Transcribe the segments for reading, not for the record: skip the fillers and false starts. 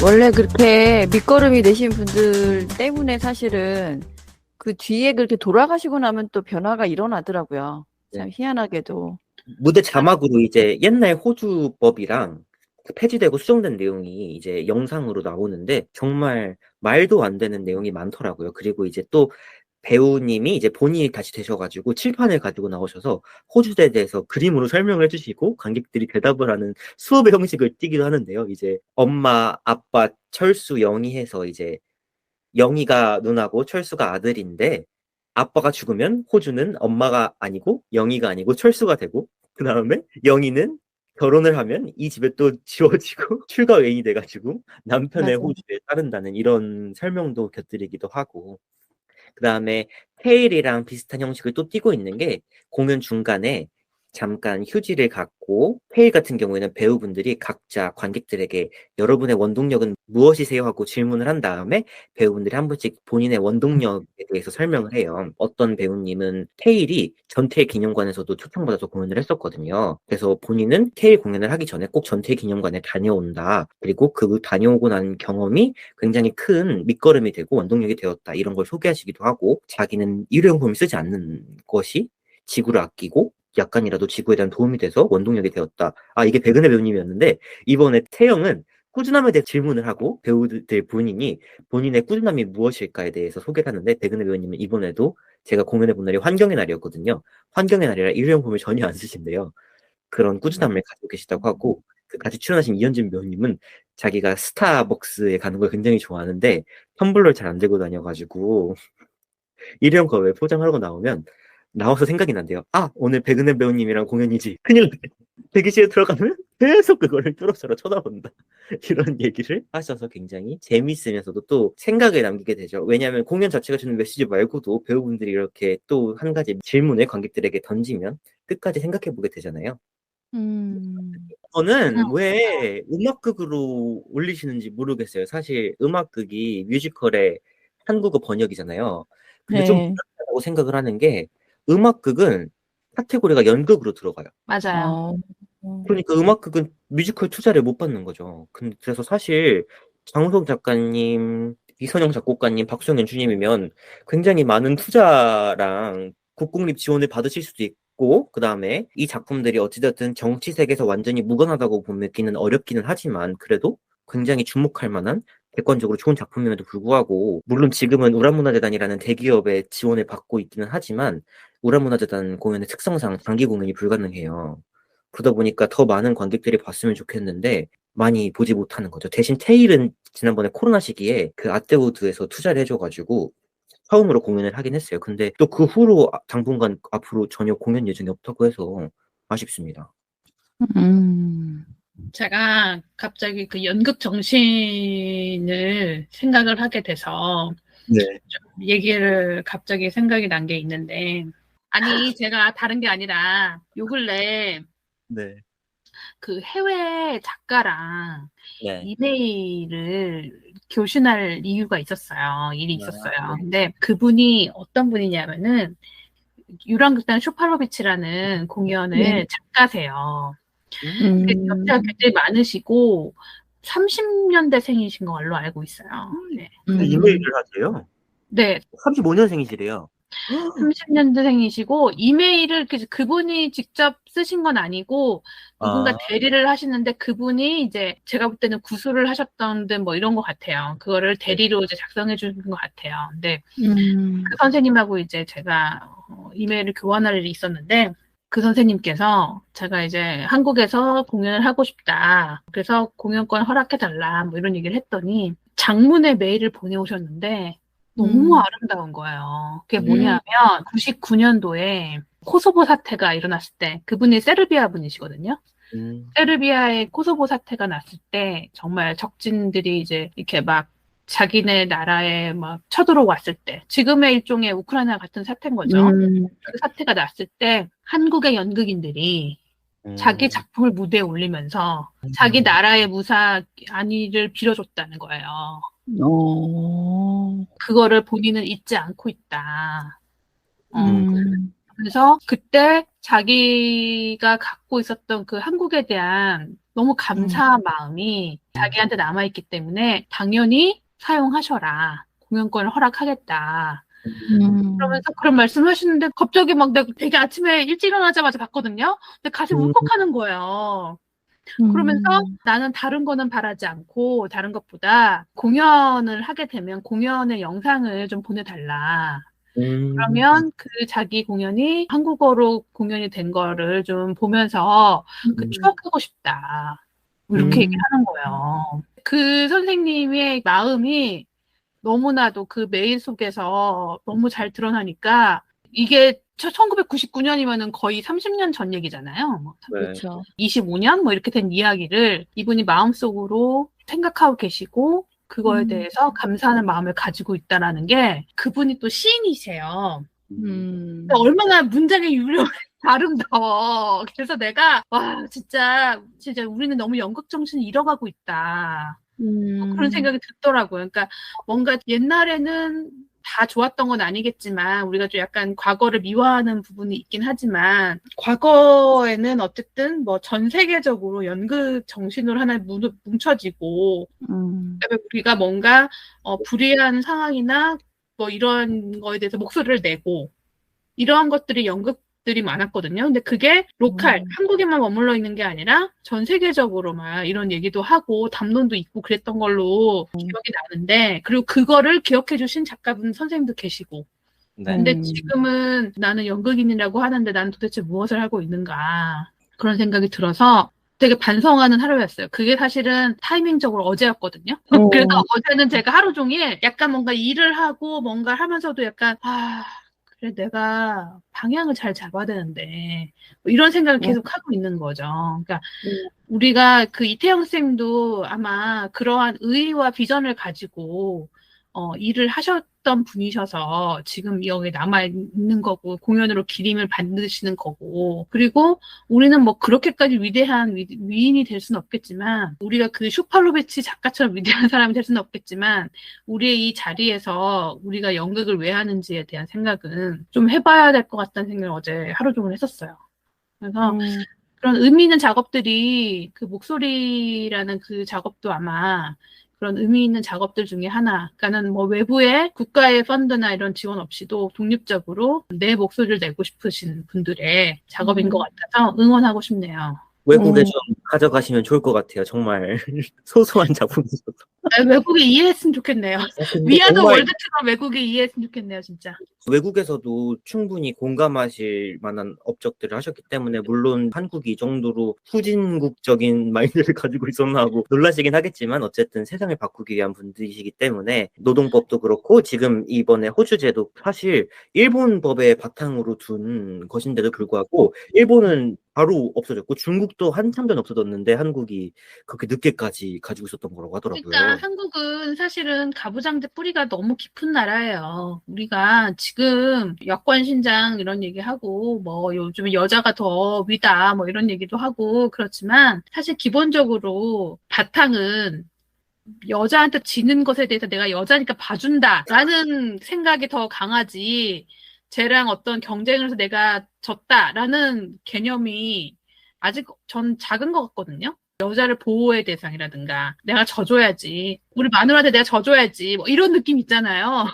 원래 그렇게 밑거름이 되신 분들 때문에 사실은 그 뒤에 그렇게 돌아가시고 나면 또 변화가 일어나더라고요. 참 네. 희한하게도. 무대 자막으로 이제 옛날 호주법이랑 그 폐지되고 수정된 내용이 이제 영상으로 나오는데 정말 말도 안 되는 내용이 많더라고요. 그리고 이제 또 배우님이 이제 본인이 다시 되셔가지고 칠판을 가지고 나오셔서 호주에 대해서 그림으로 설명을 해주시고 관객들이 대답을 하는 수업의 형식을 띠기도 하는데요. 이제 엄마, 아빠, 철수, 영희 해서 이제 영희가 누나고 철수가 아들인데 아빠가 죽으면 호주는 엄마가 아니고 영희가 아니고 철수가 되고 그 다음에 영희는 결혼을 하면 이 집에 또 지워지고 출가 외인이 돼가지고 남편의 맞아요. 호주에 따른다는 이런 설명도 곁들이기도 하고 그 다음에 테일이랑 비슷한 형식을 또 띠고 있는 게 공연 중간에 잠깐 휴지를 갖고 테일 같은 경우에는 배우분들이 각자 관객들에게 여러분의 원동력은 무엇이세요? 하고 질문을 한 다음에 배우분들이 한 번씩 본인의 원동력에 대해서 설명을 해요. 어떤 배우님은 테일이 전태일 기념관에서도 초청받아서 공연을 했었거든요. 그래서 본인은 테일 공연을 하기 전에 꼭 전태일 기념관에 다녀온다. 그리고 그 다녀오고 난 경험이 굉장히 큰 밑거름이 되고 원동력이 되었다. 이런 걸 소개하시기도 하고 자기는 일회용품을 쓰지 않는 것이 지구를 아끼고 약간이라도 지구에 대한 도움이 돼서 원동력이 되었다. 아, 이게 백은혜 배우님이었는데 이번에 태영은 꾸준함에 대해 질문을 하고 배우들 본인이 본인의 꾸준함이 무엇일까에 대해서 소개를 하는데 백은혜 배우님은 이번에도 제가 공연해 본 날이 환경의 날이었거든요. 환경의 날이라 일회용품을 전혀 안 쓰신대요. 그런 꾸준함을 가지고 계시다고 하고 그 같이 출연하신 이현진 배우님은 자기가 스타벅스에 가는 걸 굉장히 좋아하는데 텀블러를 잘 안 들고 다녀가지고 일회용 컵에 포장하고 나오면 나와서 생각이 난대요. 아, 오늘 백은혜 배우님이랑 공연이지. 큰일 나. 대기실에 들어가면 계속 그거를 뚫어져라 쳐다본다. 이런 얘기를 하셔서 굉장히 재미있으면서도 또 생각을 남기게 되죠. 왜냐하면 공연 자체가 주는 메시지 말고도 배우분들이 이렇게 또 한 가지 질문을 관객들에게 던지면 끝까지 생각해 보게 되잖아요. 음. 저는 왜 음악극으로 올리시는지 모르겠어요. 사실 음악극이 뮤지컬의 한국어 번역이잖아요. 근데 좀 네. 그렇다고 생각을 하는 게 음악극은 카테고리가 연극으로 들어가요. 맞아요. 어. 그러니까 음악극은 뮤지컬 투자를 못 받는 거죠. 그래서 사실 장우석 작가님, 이선영 작곡가님, 박수영 연출님이면 굉장히 많은 투자랑 국공립 지원을 받으실 수도 있고, 그 다음에 이 작품들이 어찌됐든 정치색에서 완전히 무관하다고 보기는 어렵기는 하지만, 그래도 굉장히 주목할 만한 객관적으로 좋은 작품임에도 불구하고, 물론 지금은 우라문화재단이라는 대기업의 지원을 받고 있기는 하지만, 우라문화재단 공연의 특성상 장기 공연이 불가능해요. 그러다 보니까 더 많은 관객들이 봤으면 좋겠는데 많이 보지 못하는 거죠. 대신 테일은 지난번에 코로나 시기에 그 아떼우드에서 투자를 해줘가지고 처음으로 공연을 하긴 했어요. 근데 또 그 후로 당분간 앞으로 전혀 공연 예정이 없다고 해서 아쉽습니다. 음. 제가 갑자기 그 연극 정신을 생각을 하게 돼서 네. 좀 얘기를 갑자기 생각이 난 게 있는데, 아니, 제가 다른 게 아니라 요 근래 네. 그 해외 작가랑 네. 이메일을 교신할 이유가 있었어요. 일이 아, 있었어요. 네. 근데 그분이 어떤 분이냐면은 유랑극단 쇼팔로비치라는 네. 공연을 작가세요. 근데 연세가 음. 굉장히 많으시고 30년대생이신 걸로 알고 있어요. 네. 근데 음. 이메일을 하세요? 네. 35년생이시래요. 30년대생이시고 이메일을 그분이 직접 쓰신 건 아니고 누군가 아, 대리를 하시는데 그분이 이제 제가 볼 때는 구술을 하셨던 듯 뭐 이런 것 같아요. 그거를 네. 대리로 이제 작성해 주는 것 같아요. 근데 음. 그 선생님하고 이제 제가 이메일을 교환할 일이 있었는데 그 선생님께서 제가 이제 한국에서 공연을 하고 싶다. 그래서 공연권 허락해달라. 뭐 이런 얘기를 했더니 장문의 메일을 보내오셨는데 너무 음. 아름다운 거예요. 그게 음. 뭐냐면 99년도에 코소보 사태가 일어났을 때 그분이 세르비아 분이시거든요. 음, 세르비아의 코소보 사태가 났을 때 정말 적진들이 이제 이렇게 막 자기네 나라에 막 쳐들어왔을 때 지금의 일종의 우크라이나 같은 사태인 거죠. 음. 그 사태가 났을 때 한국의 연극인들이 자기 음, 작품을 무대에 올리면서 자기 음. 나라의 무사 안위를 빌어줬다는 거예요. 어. 그거를 본인은 잊지 않고 있다. 어, 음. 그래서 그때 자기가 갖고 있었던 그 한국에 대한 너무 감사한 마음이 자기한테 남아있기 때문에 당연히 사용하셔라. 공연권을 허락하겠다. 그러면서 그런 말씀하시는데 갑자기 막 내가 되게 아침에 일찍 일어나자마자 봤거든요. 근데 가슴이 울컥하는 거예요. 그러면서 나는 다른 거는 바라지 않고 다른 것보다 공연을 하게 되면 공연의 영상을 좀 보내달라. 그러면 그 자기 공연이 한국어로 공연이 된 거를 좀 보면서 그 추억하고 싶다. 이렇게 얘기를 하는 거예요. 그 선생님의 마음이 너무나도 그 메일 속에서 너무 잘 드러나니까 이게 1999년이면은 거의 30년 전 얘기잖아요. 뭐 네. 그렇죠. 25년 뭐 이렇게 된 이야기를 이분이 마음속으로 생각하고 계시고 그거에 대해서 감사하는 마음을 가지고 있다라는 게 그분이 또 시인이세요. 그러니까 얼마나 문장의 유려해 아름다워. 그래서 내가 와 진짜 우리는 너무 연극 정신을 잃어가고 있다. 그런 생각이 들더라고요. 그러니까 뭔가 옛날에는 다 좋았던 건 아니겠지만 우리가 좀 약간 과거를 미화하는 부분이 있긴 하지만 과거에는 어쨌든 뭐 전 세계적으로 연극 정신으로 하나 뭉쳐지고 그다음에 우리가 뭔가 불리한 상황이나 뭐 이런 거에 대해서 목소리를 내고 이러한 것들이 연극들이 많았거든요. 근데 그게 로컬, 한국에만 머물러 있는 게 아니라 전 세계적으로 막 이런 얘기도 하고 담론도 있고 그랬던 걸로 기억이 나는데 그리고 그거를 기억해 주신 작가분 선생님도 계시고 네. 근데 지금은 나는 연극인이라고 하는데 나는 도대체 무엇을 하고 있는가 그런 생각이 들어서 되게 반성하는 하루였어요. 그게 사실은 타이밍적으로 어제였거든요. 그래서 어제는 제가 하루 종일 약간 뭔가 일을 하고 뭔가 하면서도 약간 그래 내가 방향을 잘 잡아야 되는데 뭐 이런 생각을 계속 하고 있는 거죠. 그러니까 우리가 그 이태영 쌤도 아마 그러한 의의와 비전을 가지고 일을 하셨던 분이셔서 지금 여기 남아 있는 거고 공연으로 기림을 받으시는 거고 그리고 우리는 뭐 그렇게까지 위대한 위인이 될 수는 없겠지만 우리가 그 쇼팔로베치 작가처럼 위대한 사람이 될 수는 없겠지만 우리의 이 자리에서 우리가 연극을 왜 하는지에 대한 생각은 좀 해봐야 될 것 같다는 생각을 어제 하루 종일 했었어요. 그래서 그런 의미 있는 작업들이 그 목소리라는 그 작업도 아마 그런 의미 있는 작업들 중에 하나. 그러니까는 뭐 외부의 국가의 펀드나 이런 지원 없이도 독립적으로 내 목소리를 내고 싶으신 분들의 작업인 것 같아서 응원하고 싶네요. 외국에 좀 가져가시면 좋을 것 같아요. 정말 소소한 작품이셔서. 외국에 이해했으면 좋겠네요. 위아더 월드처럼 외국에 이해했으면 좋겠네요, 진짜. 외국에서도 충분히 공감하실 만한 업적들을 하셨기 때문에 물론 한국이 이 정도로 후진국적인 마인드를 가지고 있었나 하고 놀라시긴 하겠지만 어쨌든 세상을 바꾸기 위한 분들이시기 때문에 노동법도 그렇고 지금 이번에 호주제도 사실 일본 법의 바탕으로 둔 것인데도 불구하고 일본은 바로 없어졌고 중국도 한참 전 없어졌는데 한국이 그렇게 늦게까지 가지고 있었던 거라고 하더라고요. 그러니까 한국은 사실은 가부장제 뿌리가 너무 깊은 나라예요. 우리가 지금 여권 신장 이런 얘기하고 뭐 요즘에 여자가 더 위다 뭐 이런 얘기도 하고 그렇지만 사실 기본적으로 바탕은 여자한테 지는 것에 대해서 내가 여자니까 봐준다라는 생각이 더 강하지 쟤랑 어떤 경쟁을 해서 내가 졌다라는 개념이 아직 전 작은 것 같거든요. 여자를 보호의 대상이라든가 내가 져줘야지 우리 마누라한테 내가 져줘야지 뭐 이런 느낌 있잖아요.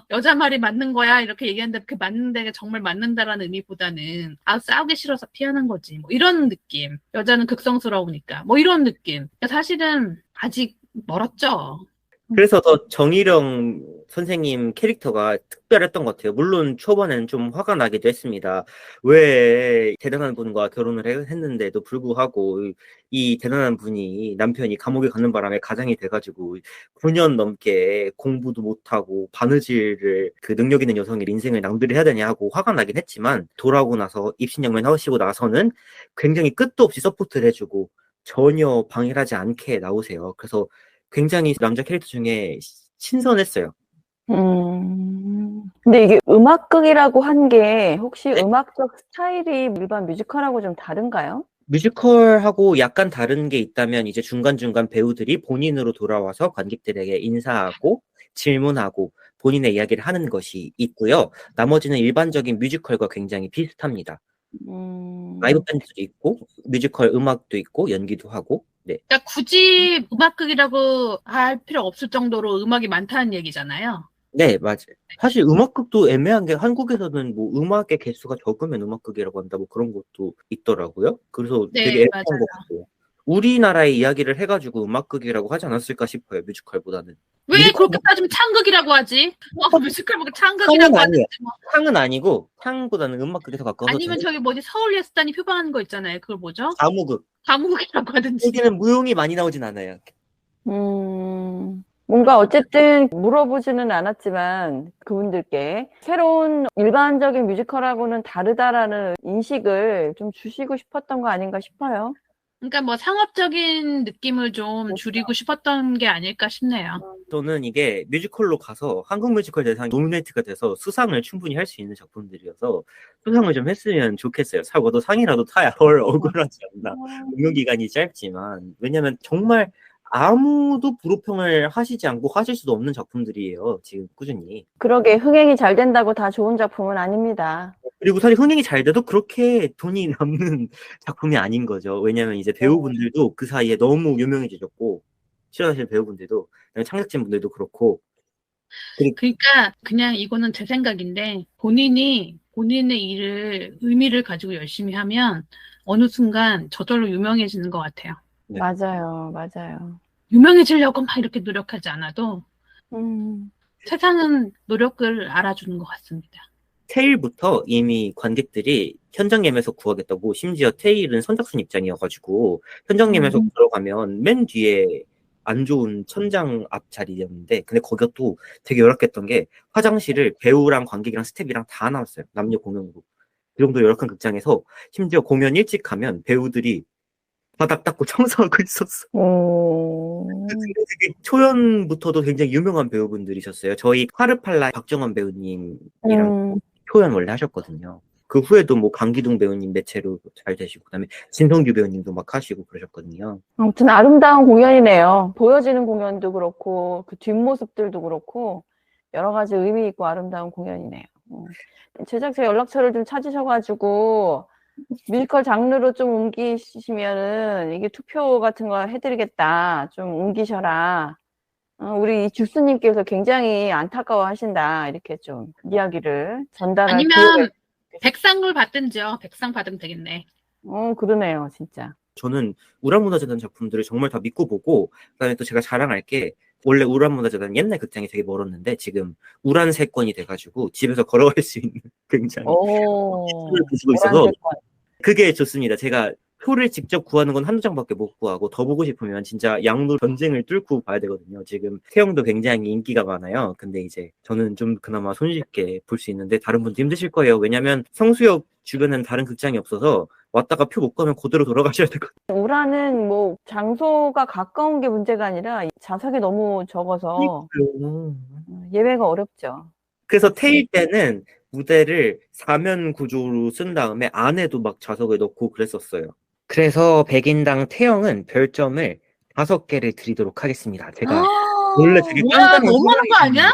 여자 말이 맞는 거야 이렇게 얘기하는데 그 맞는 데가 정말 맞는다라는 의미보다는 싸우기 싫어서 피하는 거지 뭐 이런 느낌. 여자는 극성스러우니까 뭐 이런 느낌. 그러니까 사실은 아직 멀었죠. 그래서 더 정희령 선생님 캐릭터가 특별했던 것 같아요. 물론 초반에는 좀 화가 나기도 했습니다. 왜 대단한 분과 결혼을 했는데도 불구하고 이 대단한 분이 남편이 감옥에 가는 바람에 가장이 돼가지고 9년 넘게 공부도 못하고 바느질을 그 능력 있는 여성의 인생을 낭비를 해야 되냐 하고 화가 나긴 했지만 돌아오고 나서 입신양면 하시고 나서는 굉장히 끝도 없이 서포트를 해주고 전혀 방해를 하지 않게 나오세요. 그래서 굉장히 남자 캐릭터 중에 신선했어요. 근데 이게 음악극이라고 한 게 혹시 음악적 스타일이 일반 뮤지컬하고 좀 다른가요? 뮤지컬하고 약간 다른 게 있다면 이제 중간중간 배우들이 본인으로 돌아와서 관객들에게 인사하고 질문하고 본인의 이야기를 하는 것이 있고요. 나머지는 일반적인 뮤지컬과 굉장히 비슷합니다. 라이브 밴드도 있고 뮤지컬 음악도 있고 연기도 하고. 네. 그러니까 굳이 음악극이라고 할 필요 없을 정도로 음악이 많다는 얘기잖아요. 네, 맞아요. 사실 음악극도 애매한 게 한국에서는 뭐 음악의 개수가 적으면 음악극이라고 한다 뭐 그런 것도 있더라고요. 그래서 네, 되게 애매한 맞아요. 것 같아요. 우리나라의 이야기를 해가지고 음악극이라고 하지 않았을까 싶어요, 뮤지컬보다는. 왜 뮤지컬 그렇게 따지면 창극이라고 하지? 뮤지컬 보고 창은 창극이라고 아니에요. 하든지 뭐. 창은 아니고 창보다는 음악극에 더 가까워서 아니면 저기 뭐지 서울 예스단이 표방하는 거 있잖아요. 그걸 뭐죠? 가무극. 가무극이라고 하든지. 여기는 무용이 많이 나오진 않아요. 뭔가 어쨌든 물어보지는 않았지만 그분들께 새로운 일반적인 뮤지컬하고는 다르다라는 인식을 좀 주시고 싶었던 거 아닌가 싶어요. 그러니까 뭐 상업적인 느낌을 좀 줄이고 싶었던 게 아닐까 싶네요. 저는 이게 뮤지컬로 가서 한국 뮤지컬 대상 노미네이트가 돼서 수상을 충분히 할 수 있는 작품들이어서 수상을 좀 했으면 좋겠어요. 사고도 상이라도 타야 덜 억울하지 않나. 공연 기간이 짧지만. 왜냐면 정말 아무도 불호평을 하시지 않고 하실 수도 없는 작품들이에요. 지금 꾸준히. 그러게 흥행이 잘 된다고 다 좋은 작품은 아닙니다. 그리고 사실 흥행이 잘 돼도 그렇게 돈이 남는 작품이 아닌 거죠. 왜냐면 이제 배우분들도 그 사이에 너무 유명해지셨고 출연하시는 배우분들도 창작진 분들도 그렇고. 그러니까 그냥 이거는 제 생각인데 본인이 본인의 일을 의미를 가지고 열심히 하면 어느 순간 저절로 유명해지는 것 같아요. 네. 맞아요, 맞아요. 유명해지려고 막 이렇게 노력하지 않아도 음, 세상은 노력을 알아주는 것 같습니다. 테일부터 이미 관객들이 현장 예매석 구하겠다고 심지어 테일은 선착순 입장이어가지고 현장 예매석 들어가면 맨 뒤에 안 좋은 천장 앞 자리였는데 근데 거기가 또 되게 열악했던 게 화장실을 배우랑 관객이랑 스태프랑 다 나왔어요. 남녀 공용으로. 그 정도 열악한 극장에서 심지어 공연 일찍 가면 배우들이 바닥 닦고 청소하고 있었어. 되게 초연부터도 굉장히 유명한 배우분들이셨어요. 저희 카르팔라 박정원 배우님이랑 초연 원래 하셨거든요. 그 후에도 뭐 강기둥 배우님 매체로 잘 되시고 그다음에 진성규 배우님도 막 하시고 그러셨거든요. 아무튼 아름다운 공연이네요. 보여지는 공연도 그렇고 그 뒷모습들도 그렇고 여러 가지 의미 있고 아름다운 공연이네요. 제작자 연락처를 좀 찾으셔가지고 뮤지컬 장르로 좀 옮기시면은 이게 투표 같은 거 해드리겠다. 좀 옮기셔라. 우리 이 주스님께서 굉장히 안타까워 하신다. 이렇게 좀 이야기를 전달할 아니면 기회를. 백상을 받든지요. 백상 받으면 되겠네. 그러네요, 진짜. 저는 우라문화재단 작품들을 정말 다 믿고 보고 그다음에 또 제가 자랑할 게 원래 우라문화재단 옛날 극장이 되게 멀었는데 지금 우란세권이 돼가지고 집에서 걸어갈 수 있는 굉장히 가지고 있어서 그게 좋습니다. 제가 표를 직접 구하는 건 한두 장밖에 못 구하고 더 보고 싶으면 진짜 양로 전쟁을 뚫고 봐야 되거든요. 지금 태영도 굉장히 인기가 많아요. 근데 이제 저는 좀 그나마 손쉽게 볼 수 있는데 다른 분도 힘드실 거예요. 왜냐면 성수역 주변에는 다른 극장이 없어서 왔다가 표 못 가면 그대로 돌아가셔야 되거든요. 우라는 뭐 장소가 가까운 게 문제가 아니라 좌석이 너무 적어서 예매가 어렵죠. 그래서 테일 때는 무대를 4면 구조로 쓴 다음에 안에도 막 좌석을 넣고 그랬었어요. 그래서 100인당 태영은 별점을 5개를 드리도록 하겠습니다. 제가 원래 되게 뭐야, 깐깐한 너무하는 거 아니야?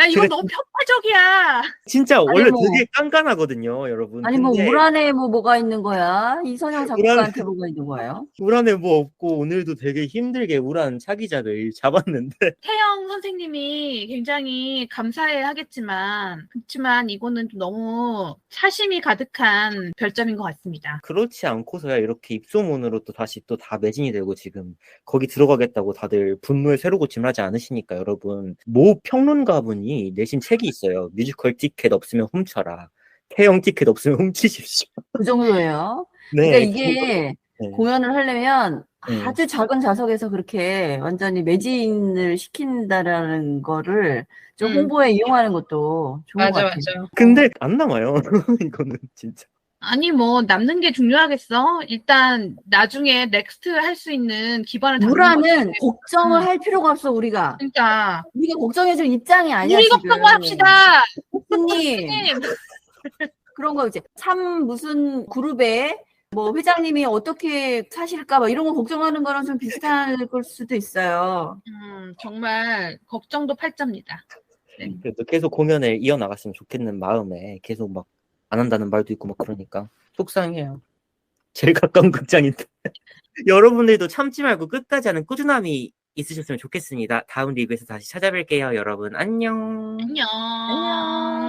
야, 이거 제가 너무 편파적이야. 진짜 원래 뭐, 되게 깐깐하거든요, 여러분. 아니 뭐 근데 울 안에 뭐가 있는 거야? 이선영 작곡가한테 우란에, 뭐가 있는 거예요? 우란에 뭐 없고 오늘도 되게 힘들게 우란 차기작을 잡았는데 태영 선생님이 굉장히 감사해 하겠지만, 그렇지만 이거는 좀 너무 사심이 가득한 별점인 것 같습니다. 그렇지 않고서야 이렇게 입소문으로 또 다시 또 다 매진이 되고 지금 거기 들어가겠다고 다들 분노의 쇠로고침을 하지 않으시니까 여러분 모 평론가분이 내신 책이 있어요. 뮤지컬 티켓 없으면 훔쳐라. 태영 티켓 없으면 훔치십시오. 그 정도예요. 네, 그러니까 이게 네. 공연을 하려면 네. 아주 작은 좌석에서 그렇게 완전히 매진을 시킨다라는 거를 좀 홍보에 이용하는 것도 좋은 것 같아요. 맞아. 근데 안 남아요. 이거는 진짜. 아니, 뭐, 남는 게 중요하겠어? 일단, 나중에 넥스트 할 수 있는 기반을 닦는 우라는 거지. 걱정을 할 필요가 없어, 우리가. 그러니까. 우리가 걱정해줄 입장이 아니야, 우리 지금. 걱정을 합시다. 교수님, 그런 거 이제 참 무슨 그룹에 뭐 회장님이 어떻게 사실까 봐 이런 거 걱정하는 거랑 좀 비슷할 걸 수도 있어요. 정말, 걱정도 팔자입니다. 네. 그래도 계속 공연을 이어나갔으면 좋겠는 마음에 계속 막 안 한다는 말도 있고 막 그러니까 속상해요. 제일 가까운 극장인데. 여러분들도 참지 말고 끝까지 하는 꾸준함이 있으셨으면 좋겠습니다. 다음 리뷰에서 다시 찾아뵐게요, 여러분. 안녕. 안녕. 안녕.